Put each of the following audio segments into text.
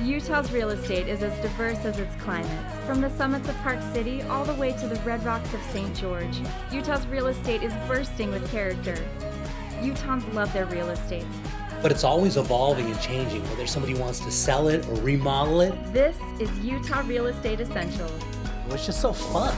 Utah's real estate is as diverse as its climates. From the summits of Park City all the way to the red rocks of St. George, Utah's real estate is bursting with character. Utahns love their real estate. But it's always evolving and changing, whether somebody wants to sell it or remodel it. This is Utah Real Estate Essentials. Well, it's just so fun.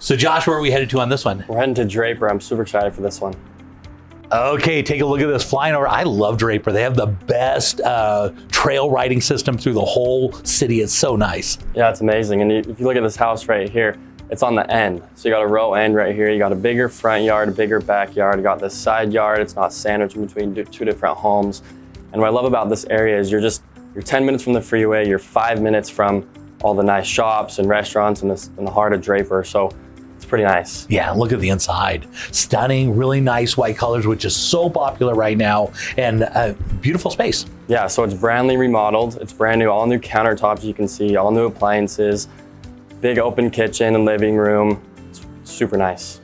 So Josh, where are we headed to on this one? We're heading to Draper. I'm super excited for this one. Okay, take a look at this flying over. I love Draper. They have the best trail riding system through the whole city. It's so nice. Yeah, it's amazing. And if you look at this house right here, it's on the end. So you got a row end right here. You got a bigger front yard, a bigger backyard. You got this side yard. It's not sandwiched in between two different homes. And what I love about this area is you're 10 minutes from the freeway. You're 5 minutes from all the nice shops and restaurants in the heart of Draper. So it's pretty nice. Yeah, look at the inside. Stunning, really nice white colors, which is so popular right now, and beautiful space. Yeah, so it's brandly remodeled. It's brand new, all new countertops you can see, all new appliances, big open kitchen and living room. It's super nice.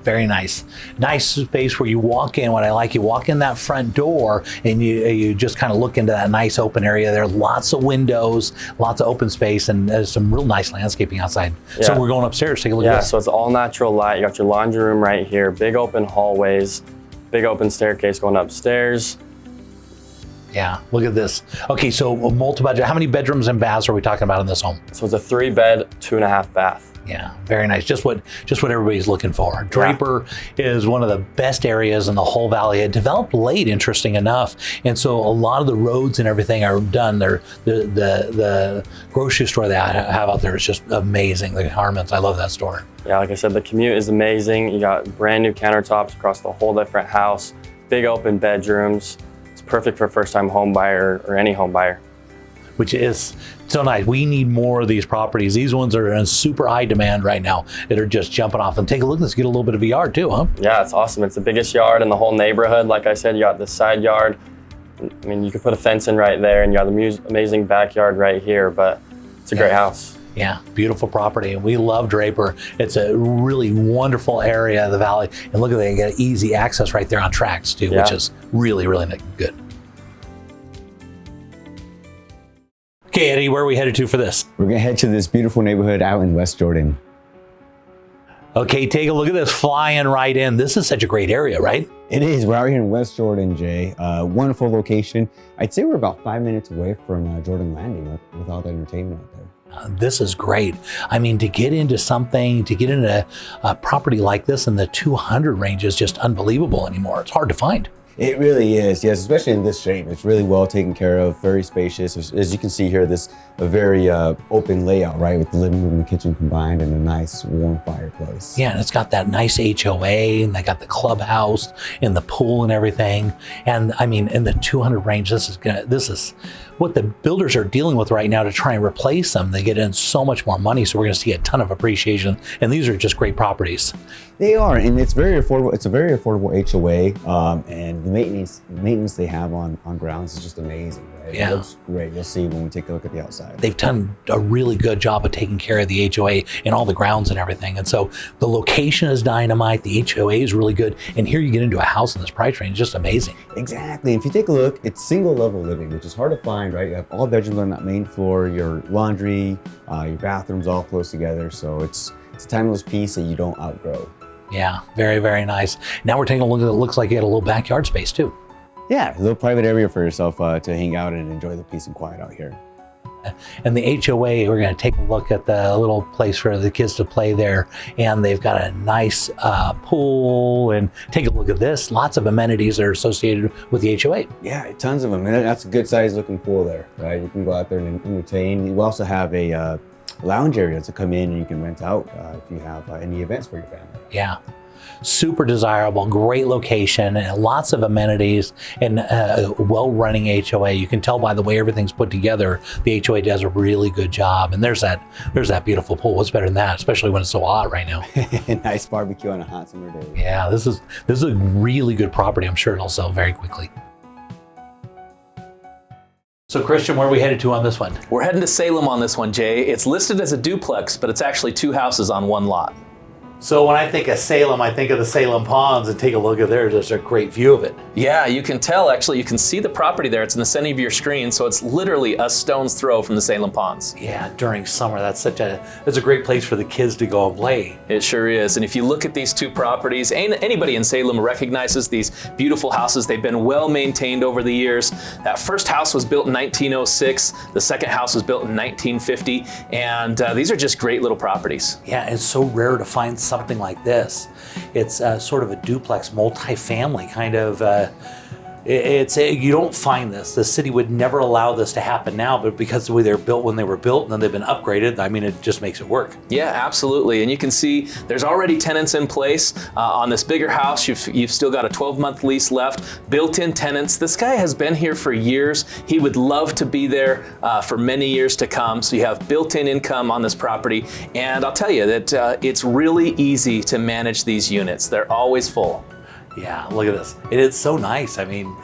Very nice. Nice space where you walk in. What I like, you walk in that front door and you just kind of look into that nice open area there. Lots of windows, lots of open space, and there's some real nice landscaping outside. Yeah. So we're going upstairs. Take a look at this. So it's all natural light. You got your laundry room right here, big open hallways, big open staircase going upstairs. Yeah, look at this. Okay, so multi-budget. How many bedrooms and baths are we talking about in this home? So it's a 3-bed, 2.5 bath. Yeah, very nice. Just what everybody's looking for. Draper is one of the best areas in the whole valley. It developed late, interesting enough, and so a lot of the roads and everything are done. The grocery store they have out there is just amazing. The Harmons, I love that store. Yeah, like I said, the commute is amazing. You got brand new countertops across the whole different house, big open bedrooms. It's perfect for a first-time home buyer or any home buyer. Which is so nice. We need more of these properties. These ones are in super high demand right now that are just jumping off. And take a look, let's get a little bit of a yard too, huh? Yeah, it's awesome. It's the biggest yard in the whole neighborhood. Like I said, you got the side yard. I mean, you could put a fence in right there, and you got the amazing backyard right here, but it's a great house. Yeah, beautiful property. And we love Draper. It's a really wonderful area of the valley. And look at that, you got easy access right there on tracks too, which is really, really good. Okay, Eddie, where are we headed to for this? We're gonna head to this beautiful neighborhood out in West Jordan. Okay, take a look at this flying right in. This is such a great area, right? It is. We're out here in West Jordan, Jay. Wonderful location. I'd say we're about 5 minutes away from Jordan Landing with all the entertainment out there. This is great. I mean, to get into a property like this in the 200 range is just unbelievable anymore. It's hard to find. It really is, yes, especially in this shape. It's really well taken care of, very spacious. As you can see here, a very open layout, right, with the living room and kitchen combined and a nice warm fireplace. Yeah, and it's got that nice HOA, and they got the clubhouse and the pool and everything. And I mean, in the 200 range, this is what the builders are dealing with right now to try and replace them. They get in so much more money, so we're going to see a ton of appreciation. And these are just great properties. They are, and it's very affordable. It's a very affordable HOA, and the maintenance they have on grounds is just amazing. Right? Yeah. It looks great. You'll see when we take a look at the outside. They've done a really good job of taking care of the HOA and all the grounds and everything. And so the location is dynamite. The HOA is really good. And here you get into a house in this price range, just amazing. Exactly. If you take a look, it's single level living, which is hard to find, right? You have all bedrooms on that main floor, your laundry, your bathrooms all close together. So it's a timeless piece that you don't outgrow. Yeah, very, very nice. Now we're taking a look at it. Looks like you had a little backyard space too. Yeah, a little private area for yourself to hang out and enjoy the peace and quiet out here. And the HOA, we're going to take a look at the little place for the kids to play there. And they've got a nice pool. And take a look at this. Lots of amenities that are associated with the HOA. Yeah, tons of them. And that's a good size looking pool there, right? You can go out there and entertain. You also have a lounge area to come in and you can rent out if you have any events for your family. Yeah. Super desirable, great location, and lots of amenities, and a well-running HOA. You can tell by the way everything's put together, the HOA does a really good job. And there's that beautiful pool. What's better than that, especially when it's so hot right now? Nice barbecue on a hot summer day. Yeah, this is a really good property. I'm sure it'll sell very quickly. So Christian, where are we headed to on this one? We're heading to Salem on this one, Jay. It's listed as a duplex, but it's actually 2 houses on 1 lot. So when I think of Salem, I think of the Salem Ponds, and take a look at there. There's a great view of it. Yeah, you can tell, actually, you can see the property there. It's in the center of your screen, so it's literally a stone's throw from the Salem Ponds. Yeah, during summer, that's a great place for the kids to go and play. It sure is. And if you look at these 2 properties, anybody in Salem recognizes these beautiful houses. They've been well maintained over the years. That first house was built in 1906. The second house was built in 1950. And these are just great little properties. Yeah, it's so rare to find something like this. It's sort of a duplex, multi-family kind of. You don't find this. The city would never allow this to happen now, but because the way they're built when they were built and then they've been upgraded, I mean, it just makes it work. Yeah, absolutely. And you can see there's already tenants in place. On this bigger house, you've still got a 12-month lease left, built-in tenants. This guy has been here for years. He would love to be there for many years to come. So you have built-in income on this property. And I'll tell you that it's really easy to manage these units. They're always full. Yeah, look at this. It is so nice. I mean,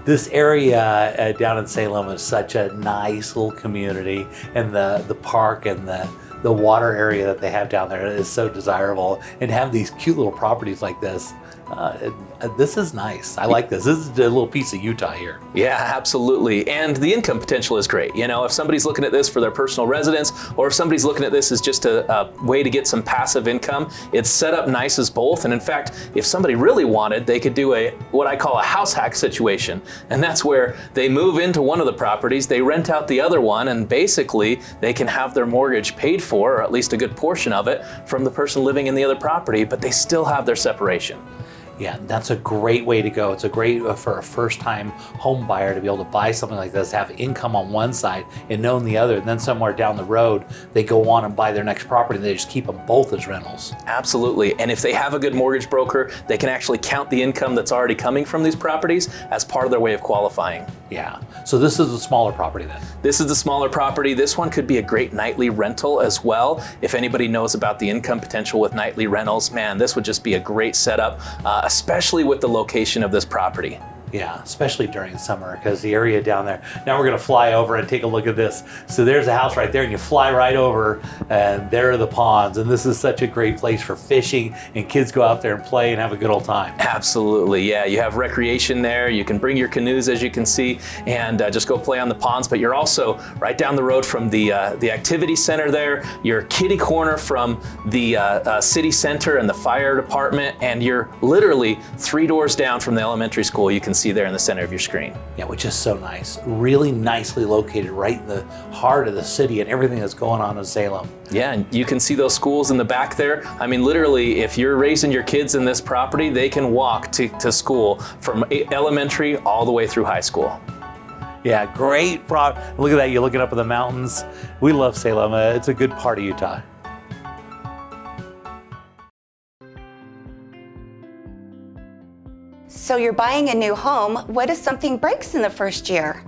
this area down in Salem is such a nice little community, and the park and the water area that they have down there is so desirable. And have these cute little properties like this. This is nice. I like this. This is a little piece of Utah here. Yeah, absolutely. And the income potential is great. You know, if somebody's looking at this for their personal residence, or if somebody's looking at this as just a way to get some passive income, it's set up nice as both. And in fact, if somebody really wanted, they could do what I call a house hack situation. And that's where they move into one of the properties, they rent out the other one, and basically they can have their mortgage paid for, or at least a good portion of it, from the person living in the other property, but they still have their separation. Yeah, that's a great way to go. It's a great for a first-time home buyer to be able to buy something like this, have income on one side and know on the other, and then somewhere down the road they go on and buy their next property and they just keep them both as rentals. Absolutely. And if they have a good mortgage broker, they can actually count the income that's already coming from these properties as part of their way of qualifying. Yeah. So this is a smaller property then? This is the smaller property. This one could be a great nightly rental as well. If anybody knows about the income potential with nightly rentals, man, this would just be a great setup, especially with the location of this property. Yeah, especially during summer, because the area down there. Now we're going to fly over and take a look at this. So there's a house right there, and you fly right over, and there are the ponds. And this is such a great place for fishing, and kids go out there and play and have a good old time. Absolutely, yeah. You have recreation there. You can bring your canoes, as you can see, and just go play on the ponds. But you're also right down the road from the activity center there. You're kitty corner from the city center and the fire department, and you're literally 3 doors down from the elementary school. You can see there in the center of your screen. Yeah, which is so nice. Really nicely located right in the heart of the city and everything that's going on in Salem. Yeah, and you can see those schools in the back there. I mean, literally, if you're raising your kids in this property, they can walk to school from elementary all the way through high school. Yeah, great. Look at that. You're looking up at the mountains. We love Salem. It's a good part of Utah. So you're buying a new home. What if something breaks in the first year?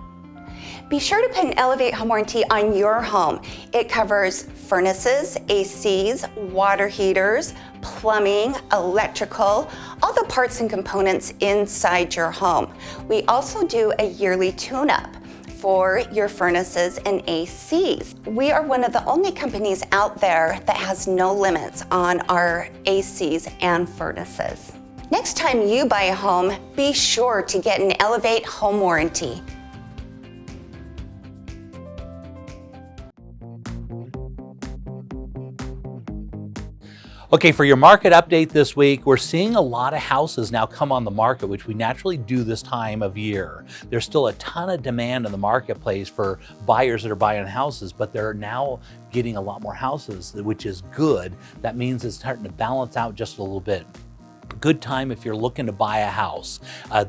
Be sure to put an Elevate home warranty on your home. It covers furnaces, ACs, water heaters, plumbing, electrical, all the parts and components inside your home. We also do a yearly tune-up for your furnaces and ACs. We are one of the only companies out there that has no limits on our ACs and furnaces. Next time you buy a home, be sure to get an Elevate home warranty. Okay, for your market update this week, we're seeing a lot of houses now come on the market, which we naturally do this time of year. There's still a ton of demand in the marketplace for buyers that are buying houses, but they're now getting a lot more houses, which is good. That means it's starting to balance out just a little bit. good time if you're looking to buy a house.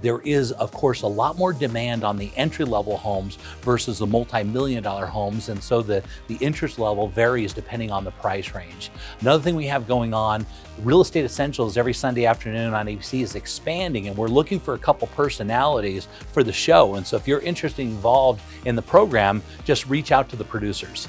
There is, of course, a lot more demand on the entry-level homes versus the multi-million-dollar homes, and so the interest level varies depending on the price range. Another thing we have going on, Real Estate Essentials every Sunday afternoon on ABC is expanding, and we're looking for a couple personalities for the show. And so if you're interested and involved in the program, just reach out to the producers.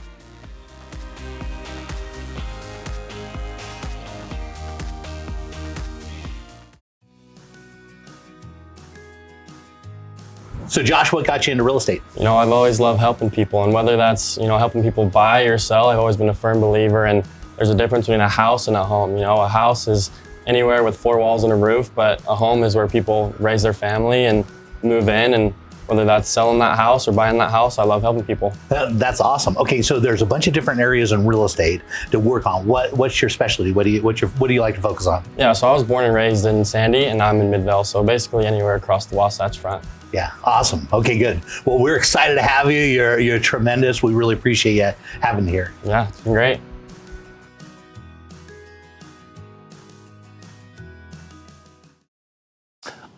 So Josh, what got you into real estate? You know, I've always loved helping people, and whether that's, you know, helping people buy or sell, I've always been a firm believer in there's a difference between a house and a home. You know, a house is anywhere with 4 walls and a roof, but a home is where people raise their family and move in, and whether that's selling that house or buying that house, I love helping people. That's awesome. Okay, so there's a bunch of different areas in real estate to work on. What's your specialty? What do you like to focus on? Yeah, so I was born and raised in Sandy, and I'm in Midvale, so basically anywhere across the Wasatch Front. Yeah, awesome. Okay, good. Well, we're excited to have you. You're tremendous. We really appreciate you having you here. Yeah, it's been great.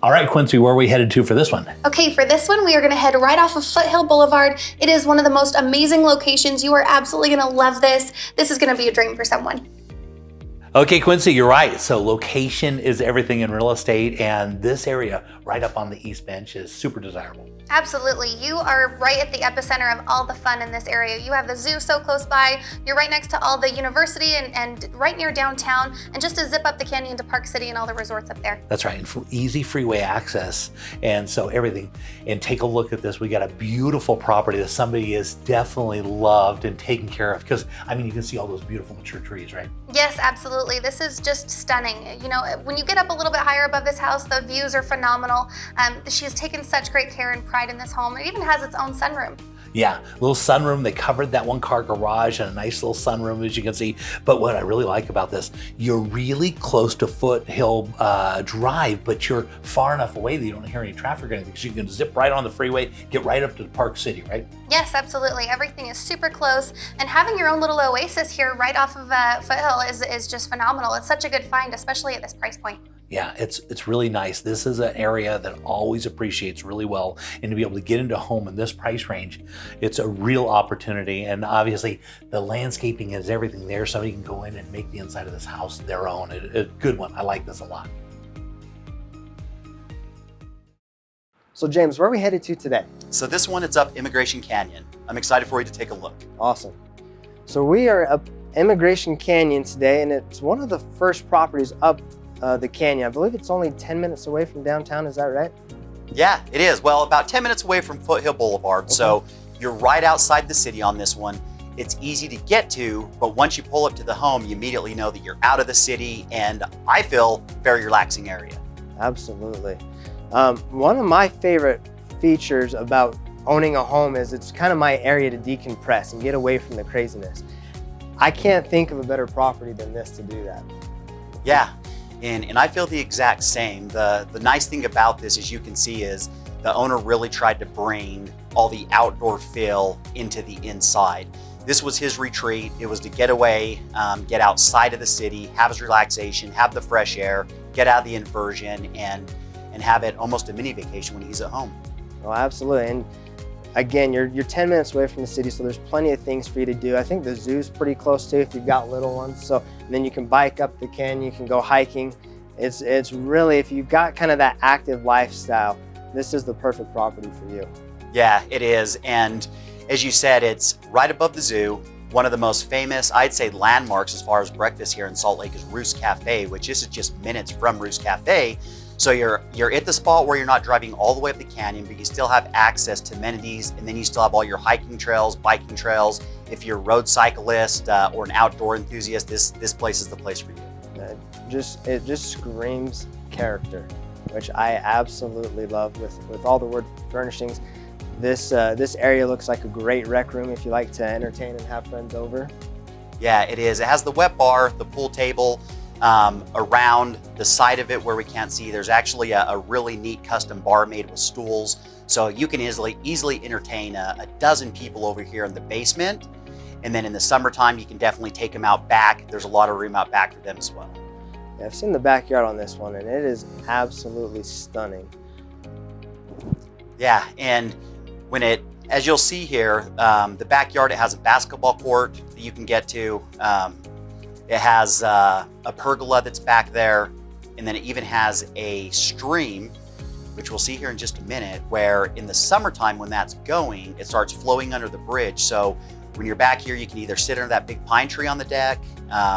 All right, Quincy, where are we headed to for this one? Okay, for this one, we are gonna head right off of Foothill Boulevard. It is one of the most amazing locations. You are absolutely gonna love this. This is gonna be a dream for someone. Okay, Quincy, you're right. So location is everything in real estate, and this area right up on the East Bench is super desirable. Absolutely. You are right at the epicenter of all the fun in this area. You have the zoo so close by. You're right next to all the university and right near downtown, and just to zip up the canyon to Park City and all the resorts up there. That's right, and easy freeway access, and so everything. And take a look at this. We got a beautiful property that somebody has definitely loved and taken care of, because, I mean, you can see all those beautiful mature trees, right? Yes, absolutely. This is just stunning. You know, when you get up a little bit higher above this house, the views are phenomenal. She has taken such great care and pride in this home. It even has its own sunroom. Yeah, little sunroom. They covered that 1-car garage and a nice little sunroom, as you can see. But what I really like about this, you're really close to Foothill Drive, but you're far enough away that you don't hear any traffic or anything. So you can zip right on the freeway, get right up to Park City, right? Yes, absolutely. Everything is super close, and having your own little oasis here right off of Foothill is just phenomenal. It's such a good find, especially at this price point. Yeah, it's really nice. This is an area that always appreciates really well, and to be able to get into a home in this price range, it's a real opportunity. And obviously the landscaping is everything there, so you can go in and make the inside of this house their own. A good one. I like this a lot. So James, where are we headed to today? So this one, it's up Immigration Canyon. I'm excited for you to take a look. Awesome. So we are up Immigration Canyon today, and it's one of the first properties up the canyon. I believe it's only 10 minutes away from downtown, is that right? Yeah, it is. Well, about 10 minutes away from Foothill Boulevard. Okay. So you're right outside the city on this one. It's easy to get to, but once you pull up to the home, you immediately know that you're out of the city, and I feel very relaxing area. Absolutely. One of my favorite features about owning a home is it's kind of my area to decompress and get away from the craziness. I can't think of a better property than this to do that. Yeah. And I feel the exact same. The nice thing about this, as you can see, is the owner really tried to bring all the outdoor feel into the inside. This was his retreat. It was to get away, get outside of the city, have his relaxation, have the fresh air, get out of the inversion, and have it almost a mini vacation when he's at home. Oh, absolutely. And again, you're 10 minutes away from the city, so there's plenty of things for you to do. I think the zoo's pretty close too if you've got little ones. So then you can bike up the canyon, you can go hiking. It's really, if you've got kind of that active lifestyle, this is the perfect property for you. Yeah, it is. And as you said, it's right above the zoo. One of the most famous, I'd say, landmarks as far as breakfast here in Salt Lake is Roost Cafe, which is just minutes from Roost Cafe. So you're at the spot where you're not driving all the way up the canyon, but you still have access to amenities, and then you still have all your hiking trails, biking trails. If you're a road cyclist or an outdoor enthusiast, this place is the place for you. It just screams character, which I absolutely love with all the wood furnishings. This area looks like a great rec room if you like to entertain and have friends over. Yeah, it is. It has the wet bar, the pool table. Around the side of it where we can't see, there's actually a really neat custom bar made with stools. So you can easily entertain a dozen people over here in the basement. And then in the summertime, you can definitely take them out back. There's a lot of room out back for them as well. Yeah, I've seen the backyard on this one, and it is absolutely stunning. Yeah, and as you'll see here, the backyard, it has a basketball court that you can get to. It has a pergola that's back there, and then it even has a stream, which we'll see here in just a minute, where in the summertime when that's going, it starts flowing under the bridge. So when you're back here, you can either sit under that big pine tree on the deck.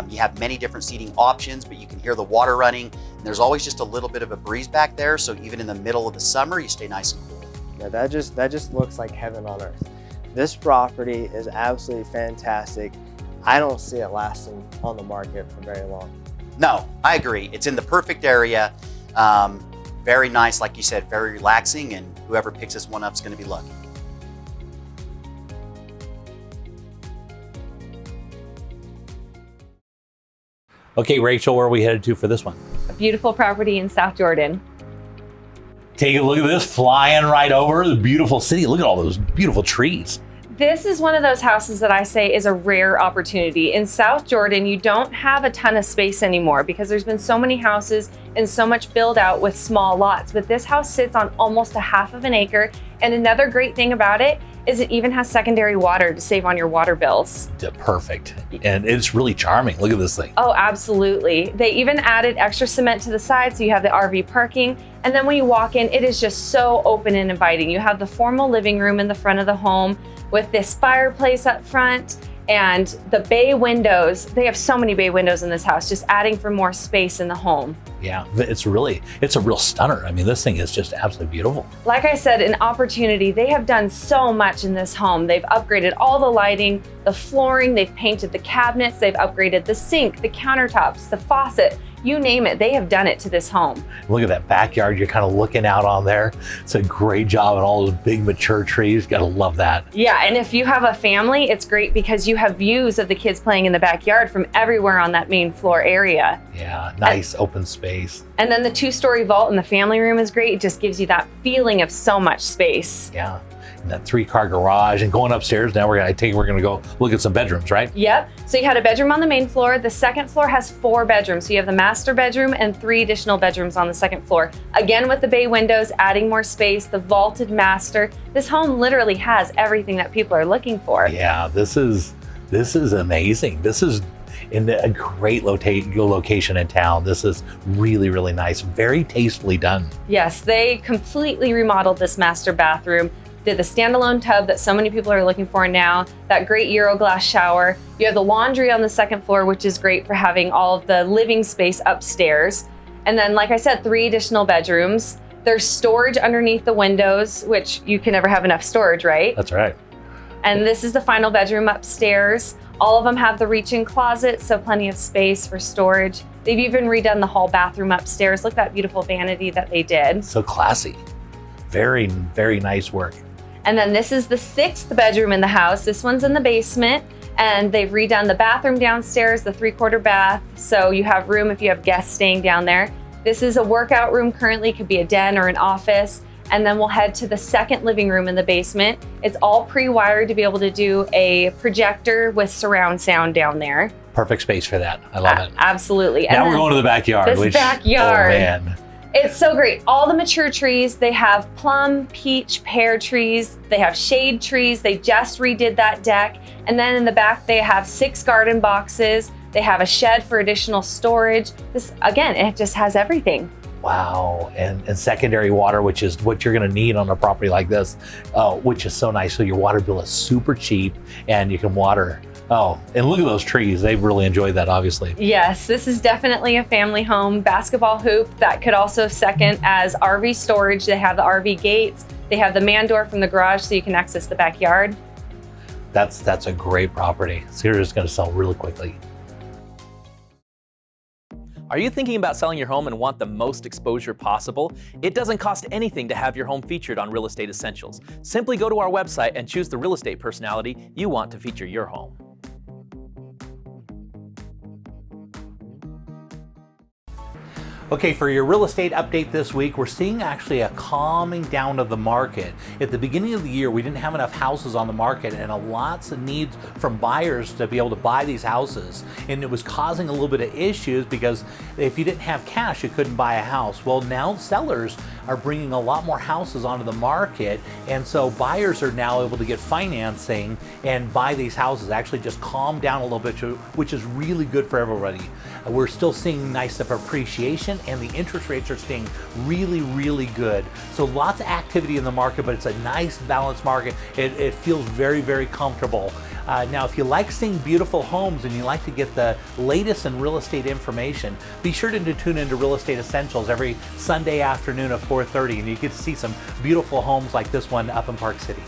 You have many different seating options, but you can hear the water running. And there's always just a little bit of a breeze back there, so even in the middle of the summer, you stay nice and cool. Yeah, that just looks like heaven on earth. This property is absolutely fantastic. I don't see it lasting on the market for very long. No, I agree. It's in the perfect area. Very nice, like you said, very relaxing, and whoever picks this one up is going to be lucky. Okay, Rachel, where are we headed to for this one? A beautiful property in South Jordan. Take a look at this, flying right over the beautiful city. Look at all those beautiful trees. This is one of those houses that I say is a rare opportunity. In South Jordan, you don't have a ton of space anymore because there's been so many houses and so much build out with small lots. But this house sits on almost a half of an acre. And another great thing about it is it even has secondary water to save on your water bills. Perfect. And it's really charming. Look at this thing. Oh, absolutely. They even added extra cement to the side so you have the RV parking. And then when you walk in, it is just so open and inviting. You have the formal living room in the front of the home with this fireplace up front and the bay windows. They have so many bay windows in this house, just adding for more space in the home. Yeah, it's a real stunner. I mean, this thing is just absolutely beautiful. Like I said, an opportunity. They have done so much in this home. They've upgraded all the lighting, the flooring, they've painted the cabinets, they've upgraded the sink, the countertops, the faucet, you name it, they have done it to this home. Look at that backyard you're kind of looking out on there. It's a great job, and all those big mature trees. Gotta love that. Yeah, and if you have a family, it's great because you have views of the kids playing in the backyard from everywhere on that main floor area. Yeah, nice open space. And then the 2-story vault in the family room is great. It just gives you that feeling of so much space. Yeah, and that 3-car garage, and going upstairs now we're gonna go look at some bedrooms, right? Yep, so you had a bedroom on the main floor. The second floor has 4 bedrooms. So you have the master bedroom and 3 additional bedrooms on the second floor. Again, with the bay windows, adding more space, the vaulted master. This home literally has everything that people are looking for. Yeah, this is amazing. This is in a great location in town. This is really, really nice. Very tastefully done. Yes, they completely remodeled this master bathroom. Did the standalone tub that so many people are looking for now, that great Euro glass shower. You have the laundry on the second floor, which is great for having all of the living space upstairs. And then, like I said, 3 additional bedrooms. There's storage underneath the windows, which you can never have enough storage, right? That's right. And this is the final bedroom upstairs. All of them have the reach-in closet, so plenty of space for storage. They've even redone the hall bathroom upstairs. Look at that beautiful vanity that they did. So classy. Very, very nice work. And then this is the 6th bedroom in the house. This one's in the basement, and they've redone the bathroom downstairs, the 3/4 bath, so you have room if you have guests staying down there. This is a workout room currently, could be a den or an office. And then we'll head to the second living room in the basement. It's all pre-wired to be able to do a projector with surround sound down there. Perfect space for that. I love it. Absolutely. Now we're going to the backyard. This backyard. Oh man. It's so great. All the mature trees, they have plum, peach, pear trees. They have shade trees. They just redid that deck. And then in the back, they have 6 garden boxes. They have a shed for additional storage. This, again, it just has everything. Wow, and secondary water, which is what you're gonna need on a property like this, which is so nice. So your water bill is super cheap and you can water. Oh, and look at those trees. They've really enjoyed that, obviously. Yes, this is definitely a family home. Basketball hoop that could also second as RV storage. They have the RV gates. They have the man door from the garage so you can access the backyard. That's a great property. So you're just gonna sell really quickly. Are you thinking about selling your home and want the most exposure possible? It doesn't cost anything to have your home featured on Real Estate Essentials. Simply go to our website and choose the real estate personality you want to feature your home. Okay, for your real estate update this week, we're seeing actually a calming down of the market. At the beginning of the year, we didn't have enough houses on the market and lots of needs from buyers to be able to buy these houses. And it was causing a little bit of issues because if you didn't have cash, you couldn't buy a house. Well, now sellers are bringing a lot more houses onto the market, and so buyers are now able to get financing and buy these houses. Actually just calm down a little bit, which is really good for everybody. We're still seeing nice appreciation, and the interest rates are staying really, really good. So lots of activity in the market, but it's a nice balanced market. It feels very, very comfortable. Now, if you like seeing beautiful homes and you like to get the latest in real estate information, be sure to tune into Real Estate Essentials every Sunday afternoon at 4:30, and you get to see some beautiful homes like this one up in Park City.